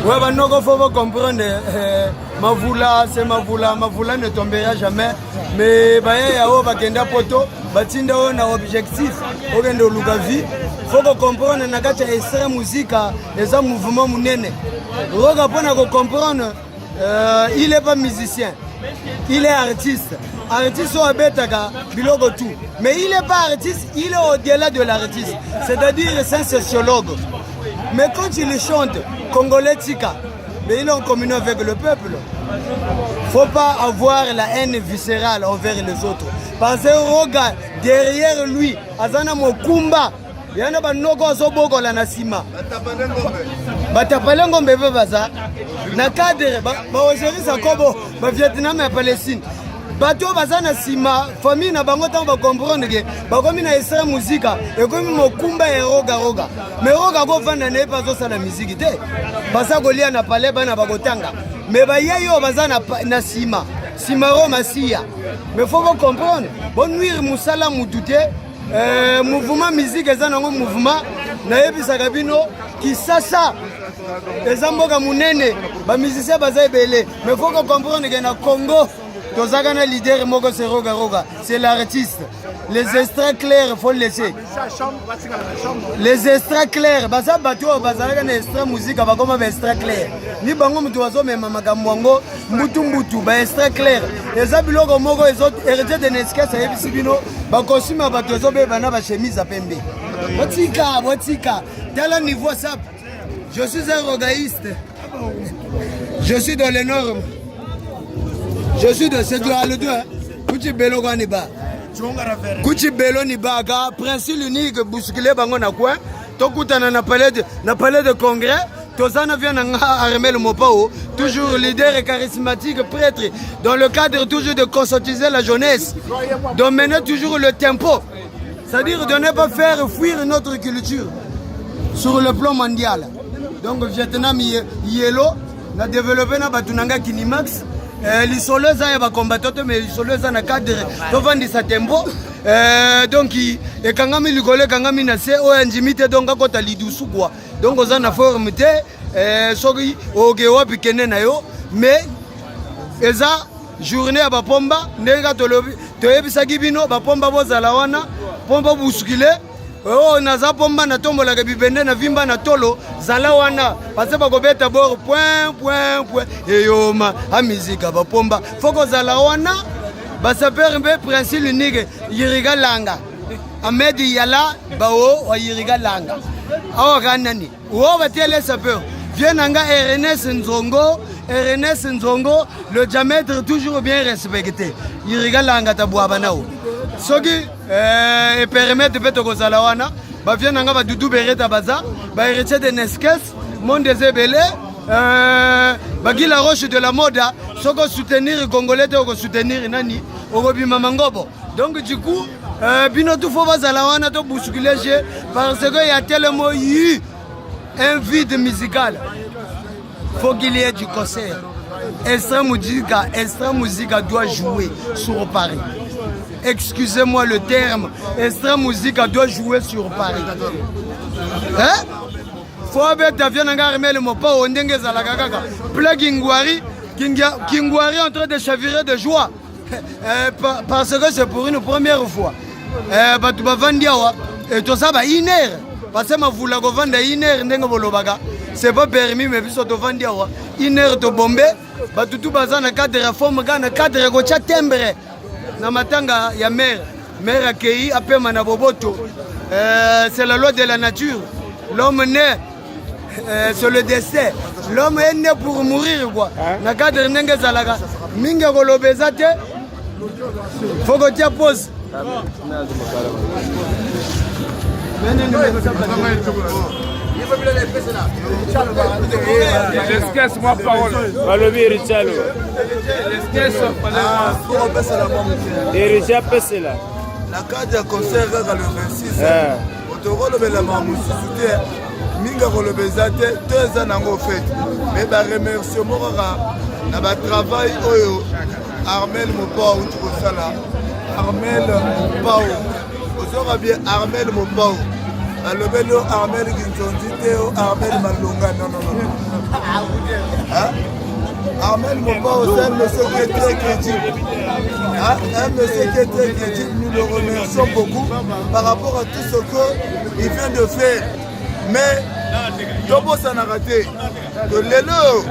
Ouais, bah, nous, il faut comprendre. Mavoula, c'est Mavoula. Mavoula ne tombera jamais. Mais, bah, il y a un bagenda poto. Bah, il y a un objectif. Il faut comprendre que l'extrême musique est un mouvement mounene. Il faut comprendre. Il n'est pas musicien. Il est artiste. Artiste au Abetaka, bilogo tout. Mais il n'est pas artiste, il est au-delà de l'artiste. C'est-à-dire c'est un sociologue. Mais quand il chante Congolais Tika, mais il est en communion avec le peuple. Il ne faut pas avoir la haine viscérale envers les autres. Parce que Roga, derrière lui, Azana Mokumba, il y a un noko zoboko la nasima. Batapalengo mbebe baza. Na cadre, aujourd'hui ça kobo, Vietnam et Palestine. Bato bazana sima, famille na bango tant ba comprendre que ba komi na extra musique et komi mokumba et roga. Mais roga go vanda ne pas zo la musique te. Basa golia na palais bana ba gotanga. Mais ba yeyo bazana na sima. Simaro masia. Mais faut vous comprendre. Bon nuire musala mutute. Mouvement musique ezana ngo mouvement na yebisa kabino ki sasa ezamboka munene ba musicien baza ebele. Mais faut comprendre que na Congo Tozagana leader moko c'est roga. C'est l'artiste. Les extraits clairs, il faut le laisser. Les extraits clairs, baza bato bazalaka na extrait musique abakoma ba extrait clair. Ni bango mutu wazo mema makamwango mbutu ba extrait clair. Les abiloko moko ezot hérité de Nesca ça yebisi bino ba costume bato zo be bana ba chemise à pembe. Botika. Tel niveau ça. Je suis un rogaïste. Je suis dans les normes. Je suis de ce doigt le doigt. Kuchi Belo Ganiba. Kuchi Belo Nibaga, principe unique, bousculé bango na quoi. Tokutana na palais de congrès. Tozana vient à Armel Mopao, toujours leader et charismatique prêtre, dans le cadre toujours de conscientiser la jeunesse, de mener toujours le tempo. C'est-à-dire de ne pas faire fuir notre culture sur le plan mondial. Donc Vietnam Yellow, on a développé na Batunanga Kinimax. Les solos sont combattants, mais les solos sont dans le cadre de sa tempo. Donc, quand on a mis le collègue, quand on a mis le C, on a mis le donc à l'idoussou quoi. Donc, on a une forme de sorry, au Géo, puis mais, eza journée à Bapomba, nega tolobi, toyebisa gibino, Bapomba bozalawana, pomba bousculé. Oh, naza pomba na tombo la bibende na vimba na tolo zalawana parce que bakobeta bord point et yo ma a musique ba pomba foko zalawana ba saper mbe principe unique yiriga langa Ahmed Yala bao wa yiriga langa awa kanani wo batele saper vient nanga Ernest Nzongo le diamètre toujours bien respecté yiriga langa tabwa banao soki et permettre de faire kozalawana ba vient nanga ba dudu bereta baza ba héritier de Neskes monde des ebele ba la roche de la moda soko soutenir congolais to soutenir nani okobima mangobo donc du coup bino tout faut bazalawana to bousculer parce que y a tellement eu un vide musical. Faut qu'il y ait du concert. Extra musique doit jouer sur Paris. Excusez-moi le terme, extra musique doit jouer sur Paris. Hein? Faut avoir ta viande en armée le mot pas au ndenge zalakaka. Pla Kingwari en train de chavirer de joie. Parce que c'est pour une première fois. Batu bavandiawa et tout ça va iner. Parce que ma voula go vanda iner ndenge bolobaga. C'est pas permis mais biso to vandiawa. Iner to bombe. Batu tout bazana cadre réforme kana cadre go cha tembre. Na matanga ya mère accueilli après Manaboboto. C'est la loi de la nature. L'homme naît, c'est le destin. L'homme est né pour mourir quoi. Na cadre nenge zalaga. Minga golobezate. Faut que tu poses. L'esquisse, moi parole. Balobi Richalo. L'esquisse, Richard Pessela. La carte de concert le 26. Otoro le mamou soutien. Minga le bezate 2 ans en fait. Mais ba remerciement na ba travail oyo Armel Mopao Sala. Armel Mopao. Ozora bien Armel Mopao. alobeli o Armel Kinzondi te o Armel Malonga. Non. Armel Mopao, c'est un monsieur qui est très crédible. Un monsieur qui est très crédible, nous le remercions beaucoup par rapport à tout ce qu'il vient de faire. Mais, Tobo s'en a raté. Que l'élo,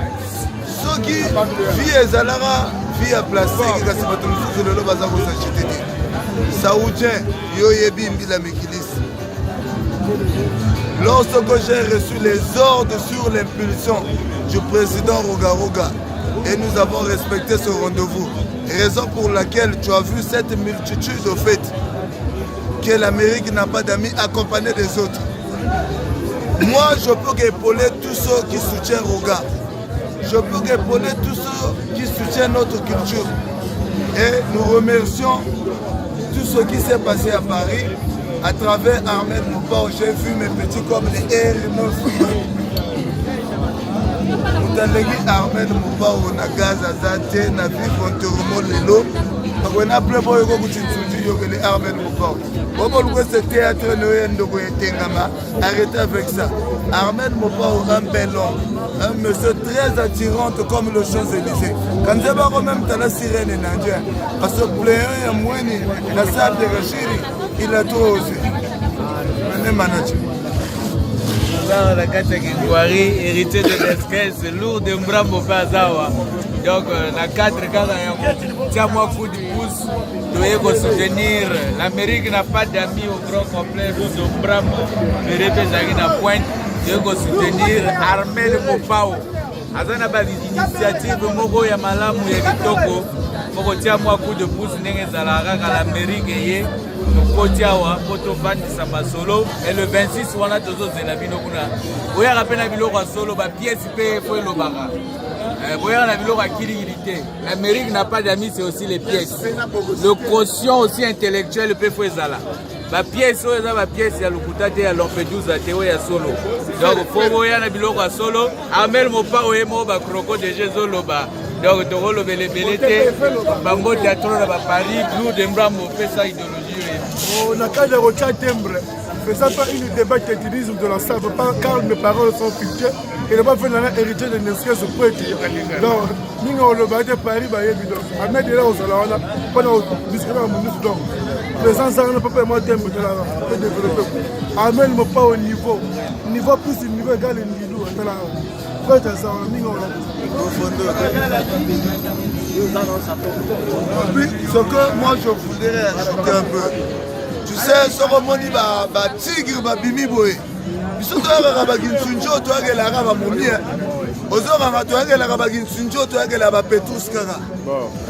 ceux qui vivent Zalara, vivent à plastique, kasi batumisusu lelo baza ko s'acheter des Saoudien, Yoyebi Mbila Mekilis. Lorsque j'ai reçu les ordres sur l'impulsion du président Rogaroga et nous avons respecté ce rendez-vous, raison pour laquelle tu as vu cette multitude au fait que l'Amérique n'a pas d'amis accompagnés des autres. Moi, je peux qu'épauler tous ceux qui soutiennent Roga. Je peux qu'épauler tous ceux qui soutiennent notre culture. Et nous remercions tout ce qui s'est passé à Paris à travers Armel Mopao. J'ai vu mes petits comme les Hermos. Moutalegi Armel Mopao na Gaza Zate na vie Fonterumo Lelo. On a plein de gens qui sont Armel Mopao. Pourquoi ce théâtre arrêtez avec ça. Armel Mopao, un bel homme, un monsieur très attirant comme le Champs-Élysées. Quand je vais même dans la sirène indienne, parce que plein et moins la salle de Rachiri, il a trop osé. La carte Kingwari, héritier de l'esquisse, c'est lourd de Mbrambo Fazawa. Donc, la 4 tiens-moi coup de pouce, doit soutenir. L'Amérique n'a pas d'amis au grand complet, nous de Mbrambo, mais représentant la pointe, doit soutenir Armel Mopao. Azana ba initiative moko ya malamu ya kitoko, moko tiens-moi coup de pouce, n'engé zalara à l'Amérique et Kotiawa, Poto Vandisa Masolo, et le 26, on a deux autres élabino. Vous avez rappelé la ville solo, la pièce paye pour le bara. Vous avez la ville à Kililité. L'Amérique n'a pas d'amis, c'est aussi les pièces. Le quotient aussi intellectuel peut faire ça là. La pièce, la pièce, il y a le Koutate, il y a l'Ompedusa, il y a solo. Donc, il faut voir la ville solo. Amel Mopa, ou Emo, Crocodile de Jésus, donc, tu vois le belé, Bambo Théâtre à Paris, Blue de Mbrambo, fait sa idéologie. On a qu'à le timbre. Faisant pas une débat qui utilise de la salle, car mes paroles sont filtrées. Et ne pas faire l'héritier de Nesquez au poète. Donc, nous avons le bâtiment Paris, à mettre là au salon, pendant discuter à mon donc. Les gens ne peuvent pas monter de la développer. Amène moi pas au niveau. Niveau plus, niveau égal, niveau. Ce que moi je voudrais ajouter un peu, tu sais, ce romani va tigre, va bimi boy. Ils sont là, va ginsunjo, toi que la rava mouni. Aux autres, toi que la rava ginsunjo, toi que la va petrus kara.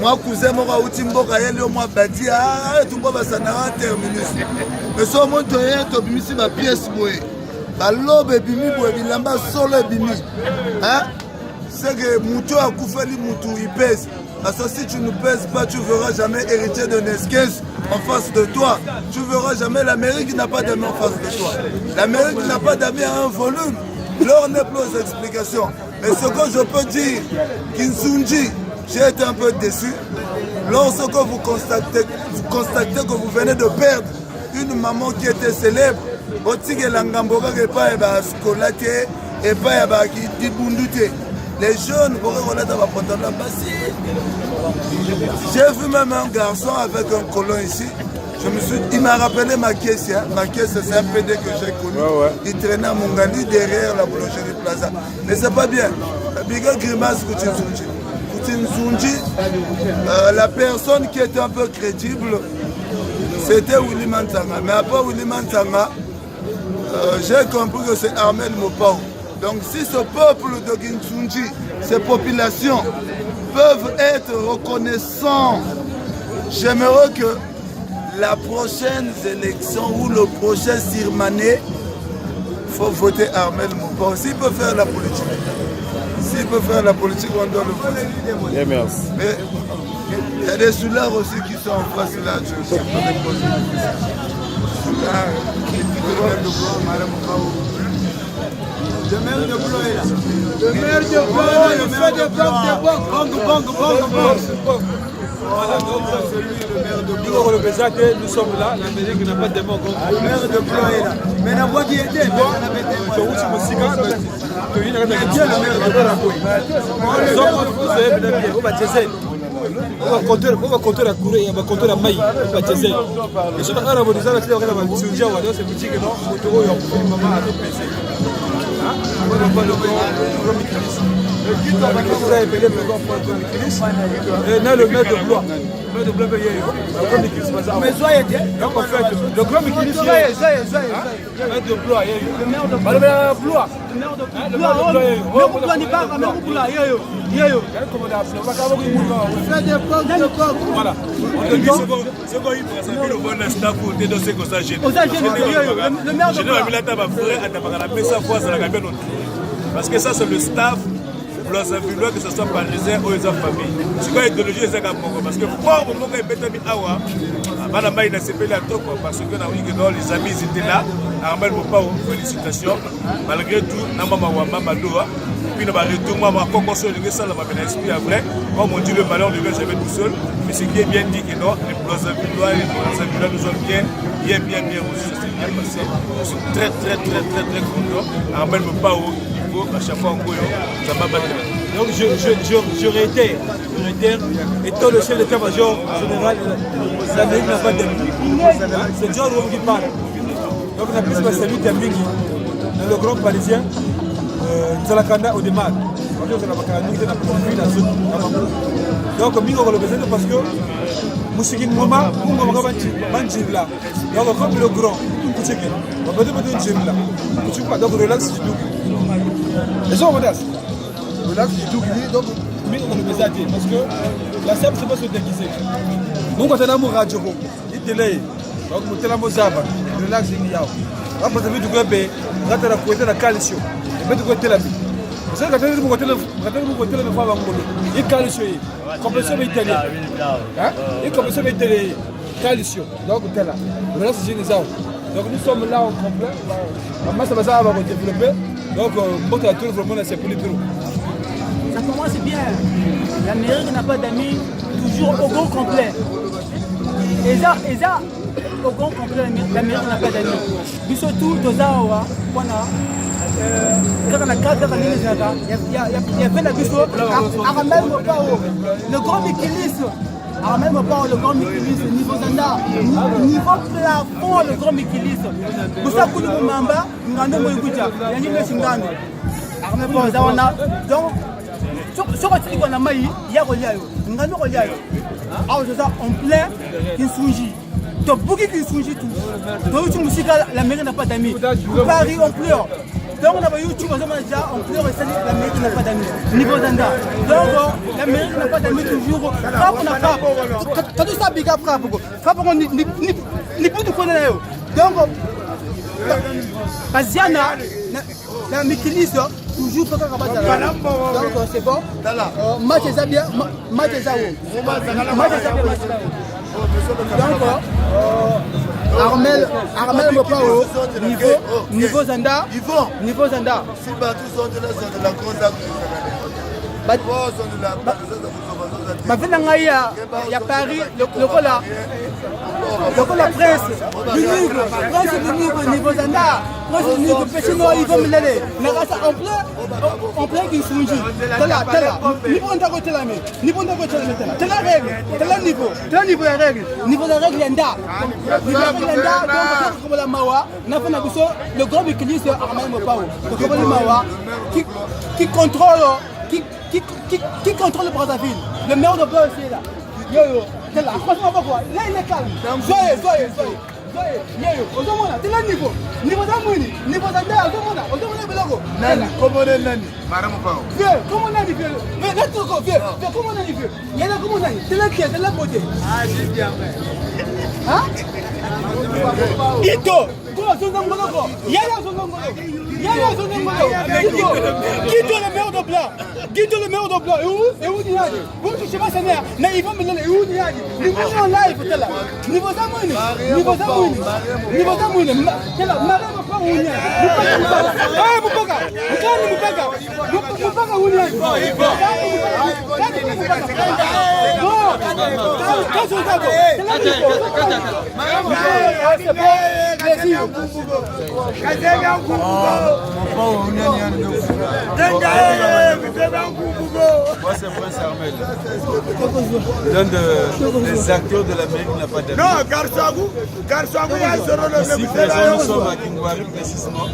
Moi, cousin, moi, outimbo, kael, moi, badi, ah, tout le monde va s'en terminus. Mais ce moment, tu es bimi, c'est ma pièce boy. Balobe bimi boy, bilamba solo bimi. Hein? C'est que Moutou a koufeli Moutou, il pèse. Parce que si tu ne pèses pas, tu ne verras jamais héritier de Nesquez en face de toi. Tu ne verras jamais l'Amérique n'a pas d'amis en face de toi. L'Amérique n'a pas d'amis à un volume. L'or n'est plus aux explications. Mais ce que je peux dire, Kinsunji, j'ai été un peu déçu. Lorsque vous constatez que vous venez de perdre une maman qui était célèbre, les jeunes, j'ai vu même un garçon avec un colon ici. Il m'a rappelé ma caisse. Ma caisse, c'est un PD que j'ai connu. Il traînait à Mongali derrière la boulangerie Plaza. Mais c'est pas bien. Biga grimace Koutinzunji. Koutinzunji, la personne qui était un peu crédible, c'était Willy Mantanga. Mais après Willy Mantanga, j'ai compris que c'est Armel Mopao. Donc si ce peuple de Kinsunji, ces populations peuvent être reconnaissants, j'aimerais que la prochaine élection ou le prochain Sirmané, il faut voter Armel Mopao. S'il peut faire la politique, on doit le voter. Yeah, merci. Mais il y a des soulards aussi qui sont en face là. Le maire de Blo est là. Le maire de Blo, le fait de Bang. Voilà, donc c'est lui le maire de Blo. Nous sommes là, l'Amérique n'a pas de mots. Le maire de Blo est là. Mais na boîte qui était, on va compter la courée, on va compter la maille, on va tester. Et sur la carte, on va dire que on va se dire, on va dire c'est boutique non, moto, on va pas à PC. Hein? On va pas le vous avez payé le grand pour le et là le maître de blois. Le maître de blois paye. Mais soyez donc en fait, le grand Mikilis, le maître de blois, le maire de blois. Le maire de blois. Le maire de blois. Le blois n'est pas le maire de blois. Comment on appelle? On va faire des pommes de coq. Voilà. C'est quoi il faut savoir le bon staff pour te donner comme ça. Le maire de blois. Je vais la frère, à la messe à fois, ça la gagne. Parce que ça c'est le staff. Que ce soit parisien ou les familles. C'est quoi l'idéologie des Agamoko? Parce que pour le moment, il y a des awa. Madame il a séparé la trop parce que les amis étaient là. Armel Mopao, félicitations. Malgré tout, Mamadou. Puis nous avons retourné à Concours de ça, la m'a esprit après. Comme on dit, le malheur ne vient jamais tout seul. Mais ce qui est bien dit que non, les Blancs-Villois nous ont bien reçus. C'est bien passé. Je suis très content. Armel Mopao. À chaque fois en Goyo, ça va battre. Donc je réitère, étant le chef d'état-major général, l'Amérique n'a pas d'amis. C'est John Rome qui parle. Donc on a plus ma salut d'amis dans le grand parisien, Zalakanda au démarre. Donc Mingo le besoin parce que Moussikin Moma, Mungo Manjibla. Donc comme le grand, on peut dire Njibla. Donc relax du tout. Les gens relax du tout, donc on le besoin parce que la sable c'est pas se déguiser. Donc quand on a mon radio, il te l'est. Donc on te l'a mozaba, relax il y a. Après vous avez du grébé, vous avez la côté la calcio. Et puis du côté la vie. Vous savez quand vous côté le fois angolo, il calcio. Compétition italien. Hein? Il compétition italien. Calcio. Donc on est là. Relax c'est les arbres. Donc nous sommes là en complet. Maman ça va développer. Donc, votre tour vraiment c'est pour les tours. Ça commence bien. L'Amérique n'a pas d'amis, toujours au grand complet. Et ça, au grand complet, l'Amérique n'a pas d'amis. Mais surtout, dans Zawa, il y avait la biso, le grand Mikilis. Alors même pas le grand Mikilis, niveau Zanda, niveau plafond, le grand Mikilis. Vous savez que nous Mamba, nous avons eu Gouja, il y a une Singane. Alors même pas Zawana. Donc, sur le truc qu'on a maï, il y a Roliayo. Nous avons Roliayo. Alors c'est ça, en plein, qui souji. Donc, beaucoup qui souji tout. Donc, la mairie n'a pas d'amis. Paris, on pleure. Donc on a YouTube, on a déjà, on pleure et la mairie n'a pas d'amis. Niveau Zanda. Donc la mairie n'a pas d'amis toujours. Frappe, on a frappe. Quand tu sais, big up frappe. Frappe, on n'est plus de quoi. Donc, Baziana, la Mikilis, toujours pas capable de faire. Donc c'est bon. Match est bien, match est bien. Donc, Armel Mopao, niveau Zanda. Niveau Zanda. Si tous sont de la grande il y a Paris, le presse, le niveau Zanda, le Pechino, ils vont me l'aller. En plein qui sont juste. Tala, niveau de côté la main, niveau de côté la main, tala règle, niveau la règle, niveau la règle yanda. Niveau la règle yanda, donc comme la Mawa, n'a pas n'abusé le grand Mikilis Armel Mopao, comme le Mawa, qui contrôle le Brazzaville. Le maire de Blois est là. Yo, t'es là. Franchement, pourquoi? Là, il est calme. Soyez. Yo, au moins là, t'es là niveau. Niveau d'Amouni, niveau d'Anda, au moins là, Belogo. Nani, comment on est Nani? Madame Mopao. Vieux, comment on a dit vieux? Mais là, tu vois, vieux, comment on a dit vieux? Il y a là, comment on a dit? T'es là, t'es là, beauté. Ah, j'ai bien fait. Hein? Ito! Guido le maire de Blanc. Guido le maire de Blanc. Et où il y a? Vous ne sais pas sa mère. Mais ils vont me donner. Où il y a? Niveau en live, t'es là. Niveau Zamouni. Niveau Zamouni. Niveau Zamouni. T'es là. Marie va pas où il y a. Ah, Moupaka. Moupaka où il y a. Moi, c'est Prince Armel. L'un des acteurs de la mairie n'a pas d'amis. Non, Garsagou, Ici, présent, nous sommes à Kingwari, précisément.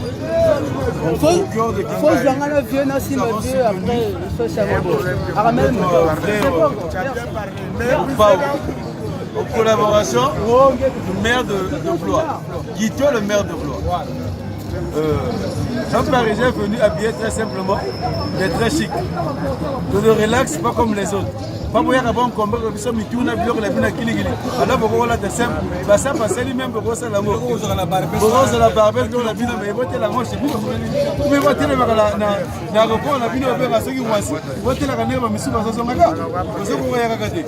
Faut jouer à la vieux, non, si le vieux, après, il faut savoir. Aramel, en collaboration, le maire de Blois, Guito, le maire de Blois. Un Parisien venu habillé très simplement, mais très chic. De le relax, pas comme les autres. Pas pour y avoir un combat comme ça, mais tout n'a plus que la vie n'a qu'il est. Alors, pour voir la simple, ça passe lui-même pour voir l'amour. Pour voir la barbelle, pour la vie, mais voter la manche, c'est vous. Vous pouvez voter la repos, la vie à ceux qui vont assis. Voter la canne, mais si vous avez un gars, vous avez regardé.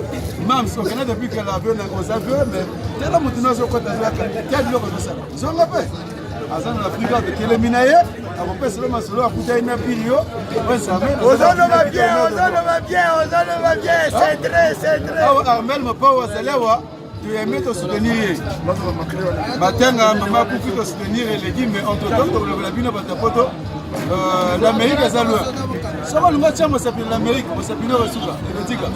Même si on connaît depuis que la vie n'a pas ça, mais tellement maintenant, je crois que tu as dit que ça. Ils ont la paix. Azan la Afrique de Kéléminaye, avant que cela m'a solo à coûter une période. Ozano va bien, c'est très. Armel me pas au Zalewa, tu es mis au soutenir. Matin, maman pour te soutenir les guillemets, mais entre temps, tu l'as vu dans ta photo. L'Amérique est à l'heure. Ça va, le match, on s'appelle l'Amérique, on s'appelle le Souga, le Tigre.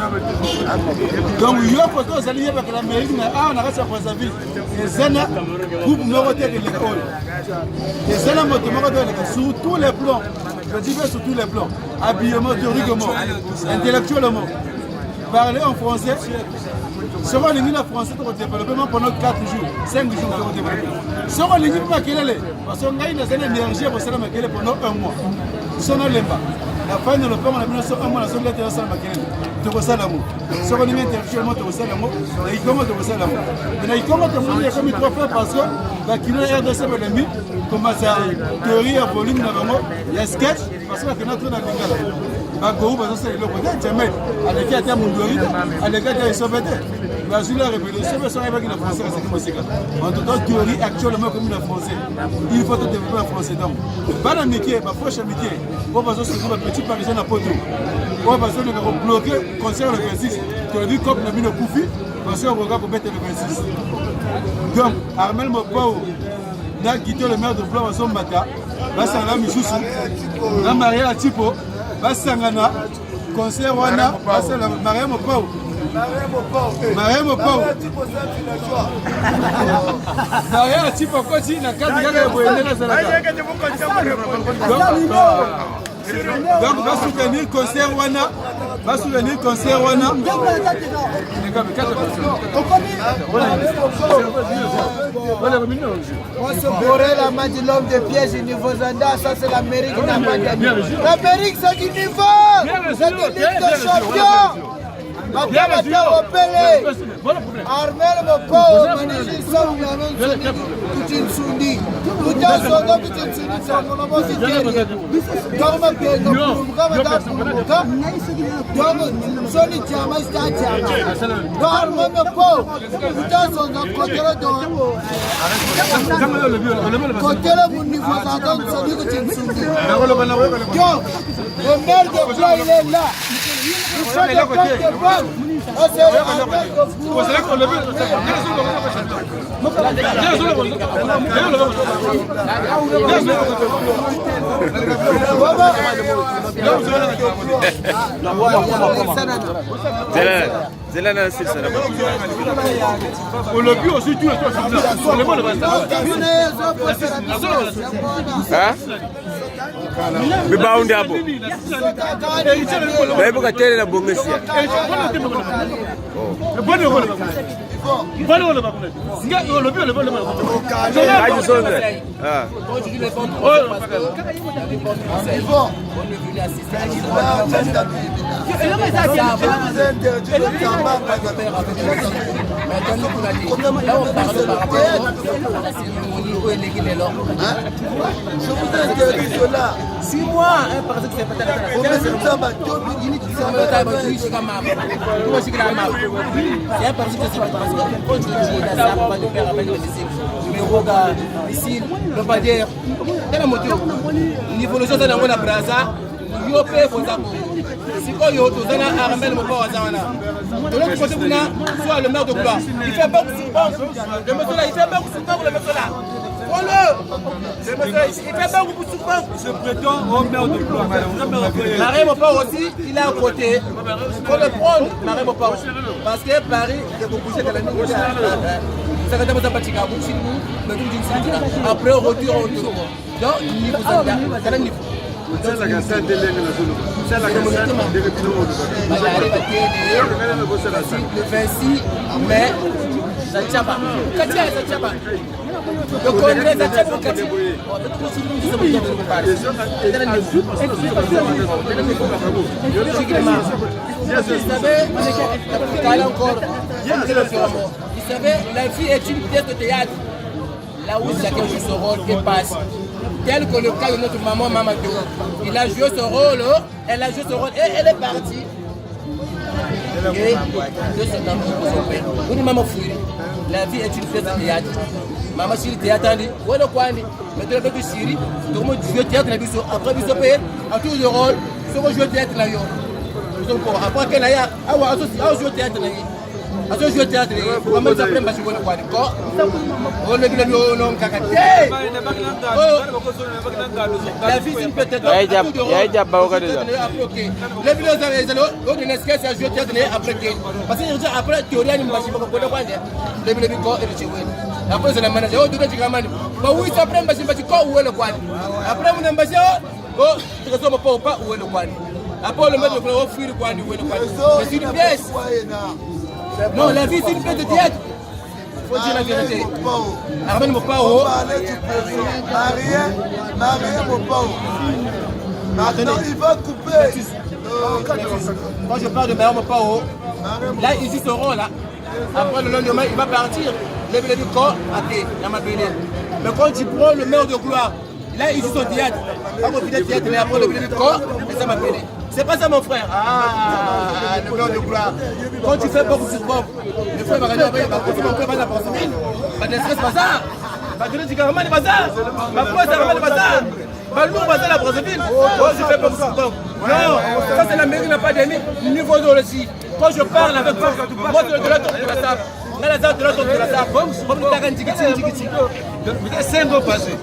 Donc, il y a une photo, vous allez avec l'Amérique, on a resté à Brazzaville. Et Zena, groupe Noroté de l'école. Et Zena, sur tous les plans, je dis bien sur tous les plans, habillement, théoriquement, intellectuellement, parler en français. Si on a ligne français pour développer pendant 4 jours, 5 jours pour développer. Si on a ligne pour maquiller, parce qu'on a une énergie pour se maquiller pendant 1 mois. Si on a l'emba, la fin de l'opéra, on a mis un mois, on a mis un maquiller. Tu reçois l'amour. Si on a ligne intellectuellement, tu reçois l'amour. Et comment tu reçois l'amour? Mais comment tu reçois l'amour? Comme il faut faire parce que la kilo est de ce l'ennemi, comme ça, théorie à volume, il y a sketch, parce que la fenêtre dans l'ingala. Bagou, parce que c'est le côté, jamais. Avec qui a été à Mondorite, avec qui a été sauveté. La Zula révolution, mais ça arrive avec le français, c'est comme ça. En tout cas, théorie actuellement comme le français. Il faut te développer en français. Donc, pas d'amitié, ma proche amitié. On va se trouver un petit parisien à Poto. On va se bloquer, concert le 26. Tu as vu comme le mine Koufi, parce qu'on regarde pour mettre le 26. Donc, Armel Mopao, n'a quitté le maire de Blois à son matin. Bassana Michoussou, n'a marié à Tipo, Bassangana, concert Wana, Bassana Mariam Mopao. Mariam Mopao. Mariam Tipo, Koti, n'a qu'à dire que vous êtes là. Donc, va soutenir concert Wana. Va soutenir concert Wana. On se bourrait la main de l'homme de piège du niveau Zanda, ça c'est l'Amérique qui n'a pas gagné. L'Amérique c'est du niveau, c'est du ligue de champion. Après maintenant au Pelé, Armel Mopao, Manigi Sam, Poutine Soundi. Poutine Soundi, Poutine Soundi, c'est mon nom aussi derrière. Donc, Soni Tiama, c'est Tiama. Donc, Armel Mopao, Poutine Soundi, côté le niveau Zanda, c'est lui Poutine Soundi. Donc, le maire de Blois, il est là. Il faut des comptes de banque. Bibaundi hapo. Baibu katele na bongesia. Kaji sonde. Ah. Je vous interdis cela. 6 mois, parce que c'est pas yo pe Fonzako. Sikoyo tozana Armel Mopa Wazana. De l'autre côté, on a soit le maire de Blois. Il fait beaucoup de souvent. Le monsieur là, il fait beaucoup de souvent le monsieur là. Prends-le. Il fait beaucoup de souvent. Je prétends au maire de Blois. Marie Mopa aussi, il est à côté. Il faut le prendre, Marie Mopa. Parce que Paris, il faut bouger de la nuit. Ça va être un petit gars. Après, on retourne. Donc, il faut ça. C'est un niveau. Le 26 mai, Zachaba. Le congrès Zachaba Kati. Vous savez, la vie est une pièce de théâtre. Là où chacun joue son rôle et passe. Tel que le cas de notre maman Mamadou. Il a joué son rôle, elle a joué son rôle et elle est partie. Et de son amour pour son père. Nous, maman fouille. La vie est une pièce de théâtre. Maman Syrie théâtre, où est le coin? Mais de la bête de Syrie, tout le monde joue théâtre, après il se paye, à tout le rôle, il faut jouer théâtre. Après qu'elle aille, à jouer théâtre. À jouer théâtre, on va s'appeler parce qu'on est quoi? On le dit, on la vie, c'est peut-être. Les vidéos, on est à jouer théâtre après. Parce que après, théorie, on va se faire les vidéos et le chéoué. Après, c'est la manager. Oh, tu dis que la manager. Oui, c'est après, c'est parce que où est le coin? Après, on est basé. Oh, tu ne sais pas où est le coin. Après, le maître de fuir le coin, où est le coin. C'est une pièce. Non, la vie, c'est une pièce de théâtre. Il faut dire la vérité. Armel Mopao. Marie Mopao. Maintenant, il va couper. Quand je parle de Marie Mopao, là, il joue son rôle. Après, le lendemain, il va partir. Le corps, mais quand tu prends le maire de gloire, là, il joue son théâtre. Quand on fait théâtre, mais après, le corps, et ça m'appelle. C'est pas ça, mon frère. Ah, le maire de gloire. Quand tu fais beaucoup de sport, le frère va regarder, il va continuer à faire la pensée. Pas de stress, pas ça. Pas de stress, pas ça. Ma foi, ça va pas ça. Pas lourd, pas ça, la Brazzaville. Moi, je fais beaucoup de sport. Non, ça, c'est la mairie, n'a pas d'amis. Niveau d'eau aussi. Quand je parle avec toi, moi, je te la tourne de la table. Là, la table de la tourne de la table. Comme tu as un tiki. Mais c'est un beau passé.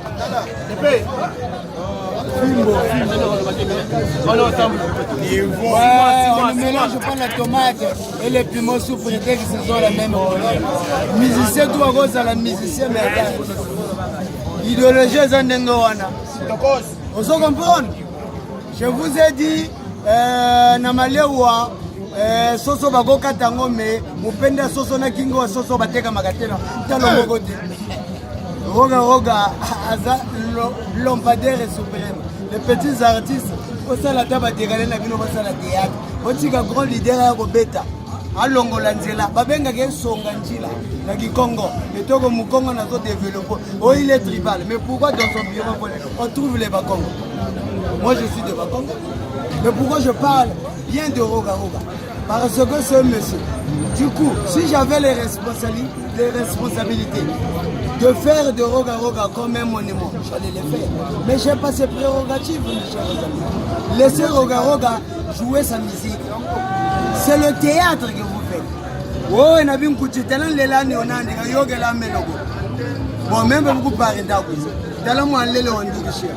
On ne mélange pas la tomate et les piments sous prétexte que ce sont la même couleur. Musicien, tout à cause de la musicien, mais idéologie, c'est un dengoana. On se comprend. Je vous ai dit, Namalewa, Soso Bagoka Tango, mais Mupenda Soso Nakingo, Soso Bateka Magatena, Talomogoti. Roga, Lampadaire suprême. Les petits artistes, au sein de la table de Galena, au sein de la théâtre, au tigre grand leader à Robeta, à Longolanzela, Babenga Songanchila, la Congo, et Togo Mukongo n'a pas développé. Oh, il est tribal, mais pourquoi dans son bureau on trouve les Bakongo? Moi je suis de Bakongo. Mais pourquoi je parle bien de Roga? Parce que ce monsieur, du coup, si j'avais les responsabilités de faire de Roga comme un monument, j'allais le faire. Mais je n'ai pas ces prérogatives, mes chers amis. Laissez Roga jouer sa musique. C'est le théâtre que vous faites. Oh, il y a un coup de talent, les langues, on a un yoga, la mélogo. Bon, même beaucoup par un d'accord. Talent, moi, les langues, on dit que c'est.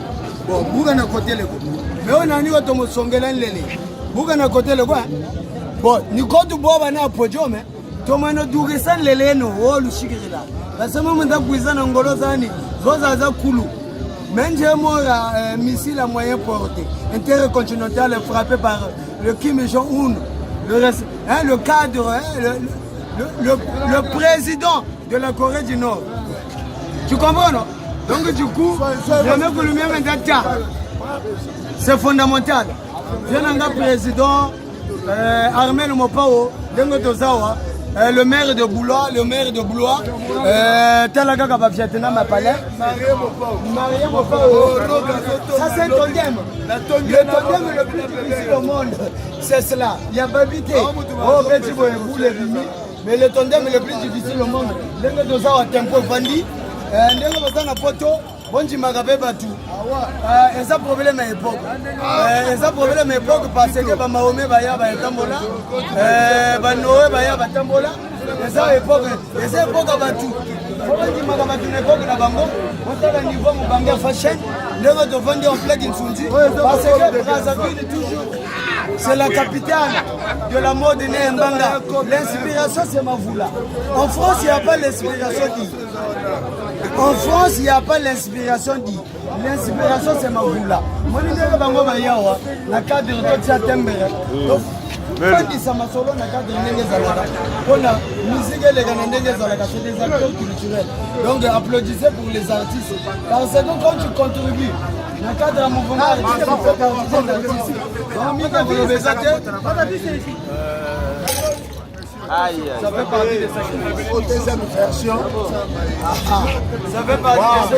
Bon, vous avez un côté le coup. Mais on a un niveau de mon songelan, les. Vous avez un côté le quoi? Bon, nous comptons du bois, on a un podium, mais. Tomano dugesan leleno wo lushikira basema munda kuizana ngolo zani zoza za kulu menje mora missile à moyen porté intercontinental frappé par le Kim Jong-un le cadre le président de la Corée du Nord. Tu comprends non? Donc du coup c'est fondamental. Viens président Armel Mopao Dengo Tozawa. Le maire de Blois, Talaga Kabafiatena m'a parlé. Marie Mopao. Ça c'est un tandem. Le tandem le plus difficile au monde, c'est cela. Il y a Babité. Oh, petit vous les vimi. Mais le tandem le plus difficile au monde, Dengo Tozawa Tempo Vandi, Dengo Bazana Poto, ondimaka mpe bato eza problème ya époque eza problème ya époque parce que bamahome baya batambola banoe baya batambola eza époque ya bato ondimaka bato na époque na bango otala niveau mobange ya fashion ndenge tovandi en plaque nsunzi parce que Brazzaville toujours c'est la capitale de la mode née Mbanga. L'inspiration c'est Mavoula. En France il n'y a pas l'inspiration dit. En France il n'y a pas l'inspiration dit. L'inspiration c'est Mavoula. Moi je dis bango bayawa na cadre de tia tembere. Fandisa masolo na cadre ndenge zalaka. Pona musique les gana ndenge zalaka c'est des acteurs culturels. Donc applaudissez pour les artistes parce que quand tu contribues dans le cadre de mouvement artistique, il faut qu'un artiste. Ça fait partie de ça. Deuxième version. Ça fait partie de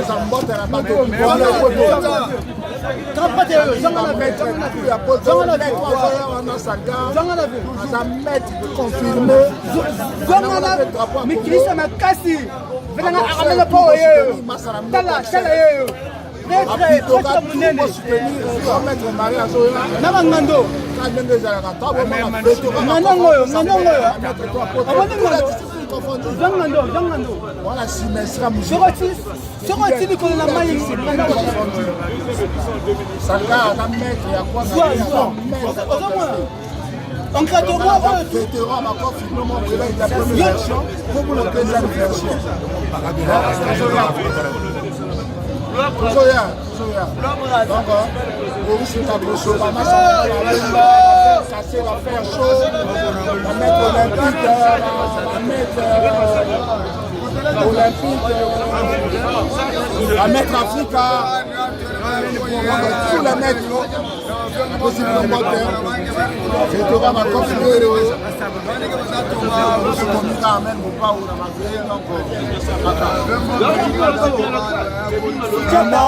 à mettre Africa, tous les maîtres,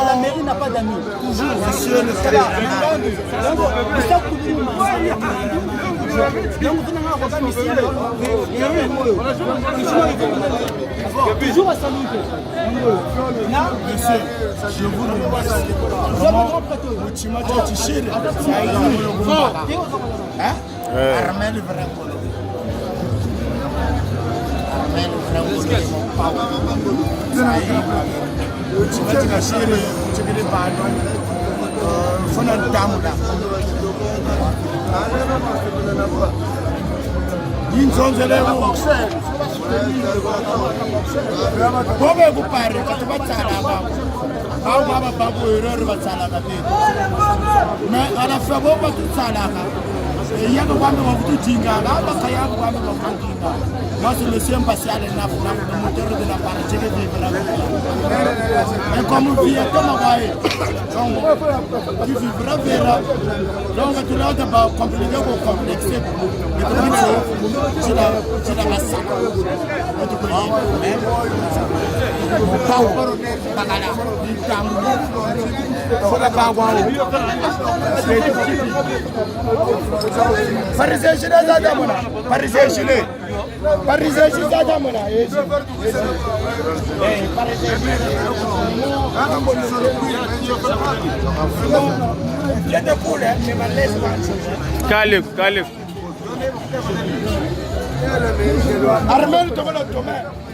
la mairie n'a pas d'amis. Toujours, monsieur le frère. Toujours à saluer. Monsieur, je vous remercie. Moi, c'est le sien passé à le moteur de la partie de vivre. Mais comme vous vivez comme tu vivras vers. Donc, tu l'as d'abord compliqué ou complexé. Mais tu l'as la salle. Calif, Calif. Armel, comment on